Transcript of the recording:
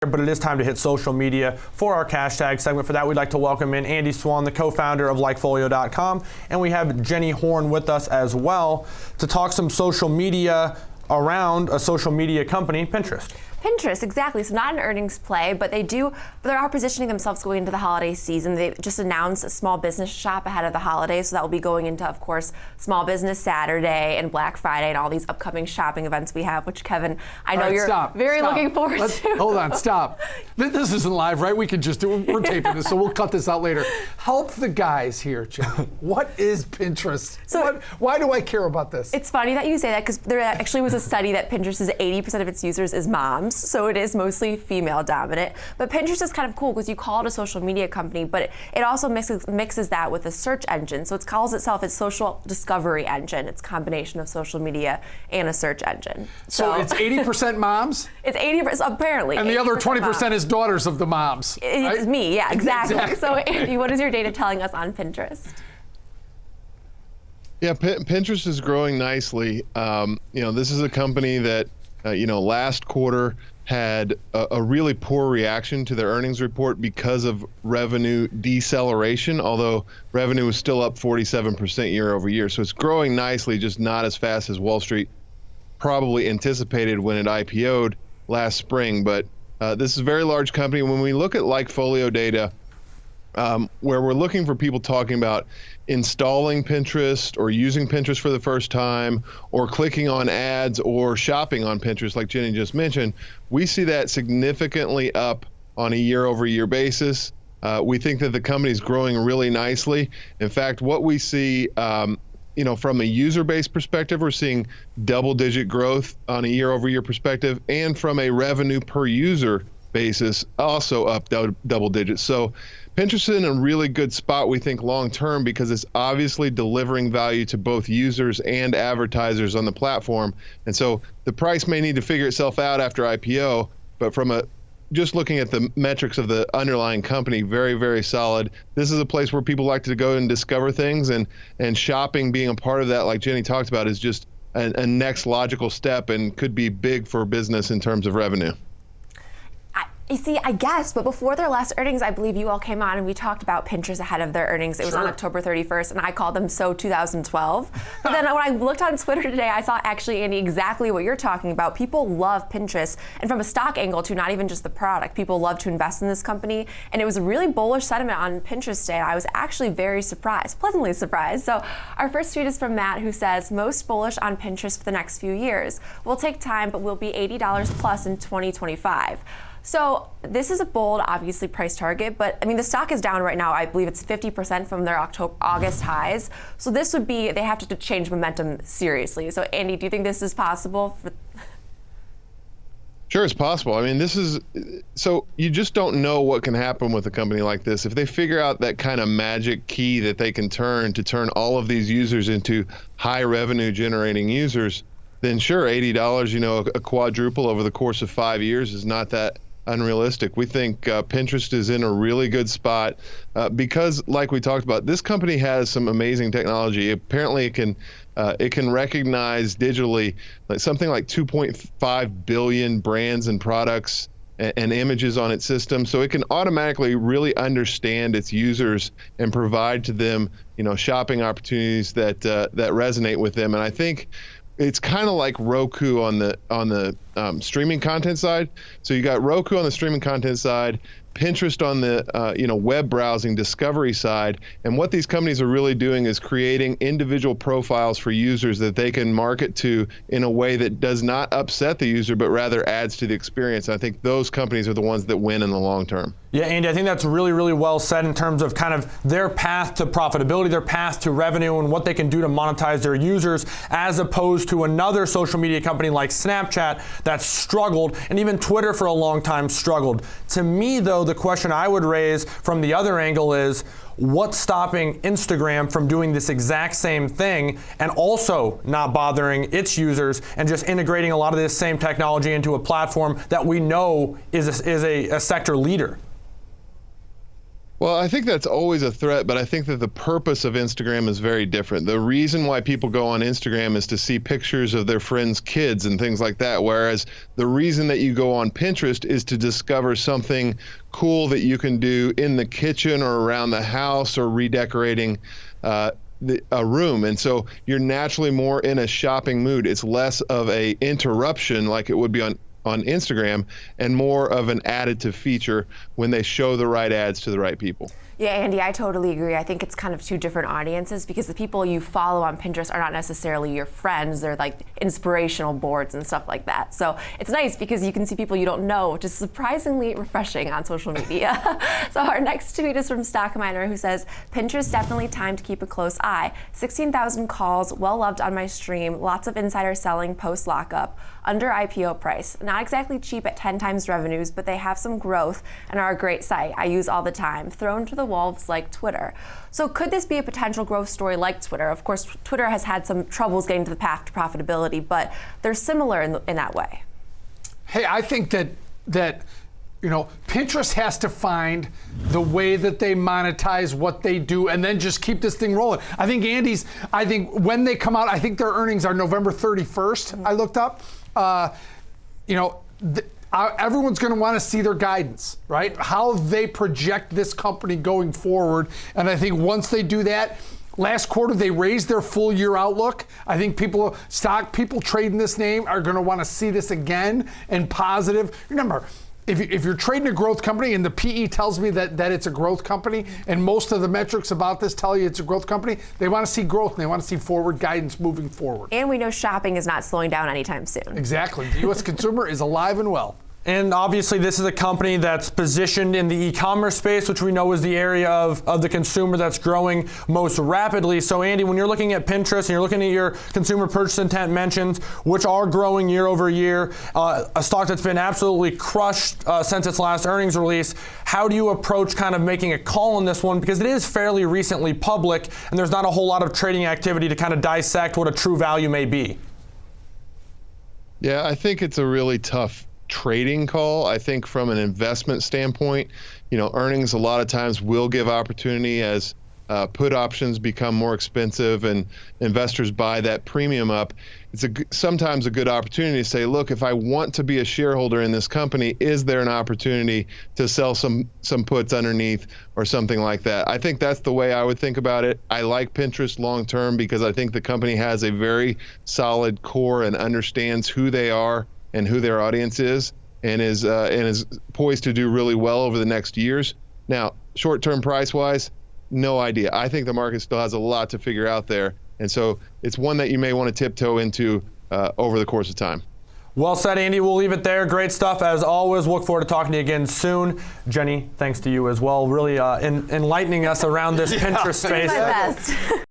But it is time to hit social media for our cash tag segment. For that, we'd like to welcome in Andy Swan, the co-founder of LikeFolio.com, and we have Jenny Horn with us as well to talk some social media around a social media company, Pinterest. Pinterest, exactly. So not an earnings play, but they are positioning themselves going into the holiday season. They just announced a small business shop ahead of the holidays, so that will be going into, of course, Small Business Saturday and Black Friday and all these upcoming shopping events we have, which, Kevin, I know you're very looking forward to. Hold on, stop. This isn't live, right? We can just do it. We're taping this, so we'll cut this out later. Help the guys here, Jenny. What is Pinterest? Why do I care about this? It's funny that you say that because there actually was a study that Pinterest is 80% of its users is moms. So it is mostly female dominant. But Pinterest is kind of cool because you call it a social media company, but it also mixes that with a search engine. So it calls itself a social discovery engine. It's a combination of social media and a search engine. So it's 80% moms? It's 80%, apparently. And the other 20% is daughters of the moms. It's right? me, yeah, exactly. So Andy, what is your data telling us on Pinterest? Yeah, Pinterest is growing nicely. This is a company that, last quarter had a really poor reaction to their earnings report because of revenue deceleration, although revenue was still up 47% year over year. So it's growing nicely, just not as fast as Wall Street probably anticipated when it IPO'd last spring. But this is a very large company. When we look at LikeFolio data, where we're looking for people talking about installing Pinterest or using Pinterest for the first time or clicking on ads or shopping on Pinterest, like Jenny just mentioned, we see that significantly up on a year-over-year basis. We think that the company is growing really nicely. In fact, what we see, from a user-based perspective, we're seeing double-digit growth on a year-over-year perspective, and from a revenue per user basis, also up double digits. So Pinterest is in a really good spot, we think, long term, because it's obviously delivering value to both users and advertisers on the platform. And so the price may need to figure itself out after IPO, but from just looking at the metrics of the underlying company, very, very solid. This is a place where people like to go and discover things, and shopping being a part of that, like Jenny talked about, is just a next logical step and could be big for business in terms of revenue. You see, I guess, but before their last earnings, I believe you all came on and we talked about Pinterest ahead of their earnings. It was on October 31st, and I called them so 2012. But then when I looked on Twitter today, I saw actually, Andy, exactly what you're talking about. People love Pinterest, and from a stock angle too, not even just the product. People love to invest in this company, and it was a really bullish sentiment on Pinterest Day. I was actually very surprised, pleasantly surprised. So our first tweet is from Matt, who says, most bullish on Pinterest for the next few years. We'll take time, but we'll be $80 plus in 2025. So this is a bold, obviously, price target, but I mean, the stock is down right now. I believe it's 50% from their August highs. So this would be, they have to change momentum seriously. So Andy, do you think this is possible? Sure, it's possible. I mean, so you just don't know what can happen with a company like this. If they figure out that kind of magic key that they can turn all of these users into high revenue generating users, then sure, $80, a quadruple over the course of 5 years is not that unrealistic. We think Pinterest is in a really good spot because, like we talked about, this company has some amazing technology. Apparently, it can recognize digitally something like 2.5 billion brands and products and images on its system, so it can automatically really understand its users and provide to them, shopping opportunities that resonate with them. And I think it's kind of like Roku on the streaming content side. So you got Roku on the streaming content side, Pinterest on the web browsing discovery side, and what these companies are really doing is creating individual profiles for users that they can market to in a way that does not upset the user, but rather adds to the experience. I think those companies are the ones that win in the long term. Yeah, Andy, I think that's really, really well said in terms of kind of their path to profitability, their path to revenue, and what they can do to monetize their users, as opposed to another social media company like Snapchat that struggled, and even Twitter for a long time struggled. To me, though, the question I would raise from the other angle is, what's stopping Instagram from doing this exact same thing and also not bothering its users and just integrating a lot of this same technology into a platform that we know is a sector leader? Well, I think that's always a threat, but I think that the purpose of Instagram is very different. The reason why people go on Instagram is to see pictures of their friends' kids and things like that, whereas the reason that you go on Pinterest is to discover something cool that you can do in the kitchen or around the house or redecorating a room. And so you're naturally more in a shopping mood. It's less of a interruption like it would be on Instagram, and more of an additive feature when they show the right ads to the right people. Yeah, Andy, I totally agree. I think it's kind of two different audiences because the people you follow on Pinterest are not necessarily your friends. They're like inspirational boards and stuff like that. So it's nice because you can see people you don't know, which is surprisingly refreshing on social media. So our next tweet is from Stockminer, who says, Pinterest definitely time to keep a close eye. 16,000 calls, well loved on my stream, lots of insider selling post lockup, under IPO price. Not exactly cheap at 10 times revenues, but they have some growth and are a great site. I use all the time. Thrown to the wolves like Twitter. So could this be a potential growth story like Twitter? Of course, Twitter has had some troubles getting to the path to profitability, but they're similar in that way. Hey, I think that Pinterest has to find the way that they monetize what they do and then just keep this thing rolling. I think when they come out, I think their earnings are November 31st, I looked up. Everyone's going to want to see their guidance, right? How they project this company going forward. And I think once they do that, last quarter they raised their full year outlook. I think people trading this name are going to want to see this again and positive. Remember, if you're trading a growth company and the PE tells me that it's a growth company and most of the metrics about this tell you it's a growth company, they want to see growth and they want to see forward guidance moving forward. And we know shopping is not slowing down anytime soon. Exactly. The U.S. consumer is alive and well. And obviously this is a company that's positioned in the e-commerce space, which we know is the area of the consumer that's growing most rapidly. So Andy, when you're looking at Pinterest and you're looking at your consumer purchase intent mentions, which are growing year over year, a stock that's been absolutely crushed since its last earnings release, how do you approach kind of making a call on this one? Because it is fairly recently public and there's not a whole lot of trading activity to kind of dissect what a true value may be. Yeah, I think it's a really tough trading call. I think from an investment standpoint, earnings a lot of times will give opportunity as put options become more expensive and investors buy that premium up. It's sometimes a good opportunity to say, look, if I want to be a shareholder in this company, is there an opportunity to sell some puts underneath or something like that? I think that's the way I would think about it. I like Pinterest long term because I think the company has a very solid core and understands who they are and who their audience is, and is poised to do really well over the next years. Now, short-term price-wise, no idea. I think the market still has a lot to figure out there, and so it's one that you may want to tiptoe into over the course of time. Well said, Andy. We'll leave it there. Great stuff as always. Look forward to talking to you again soon. Jenny, thanks to you as well, really enlightening us around this Pinterest space. My best.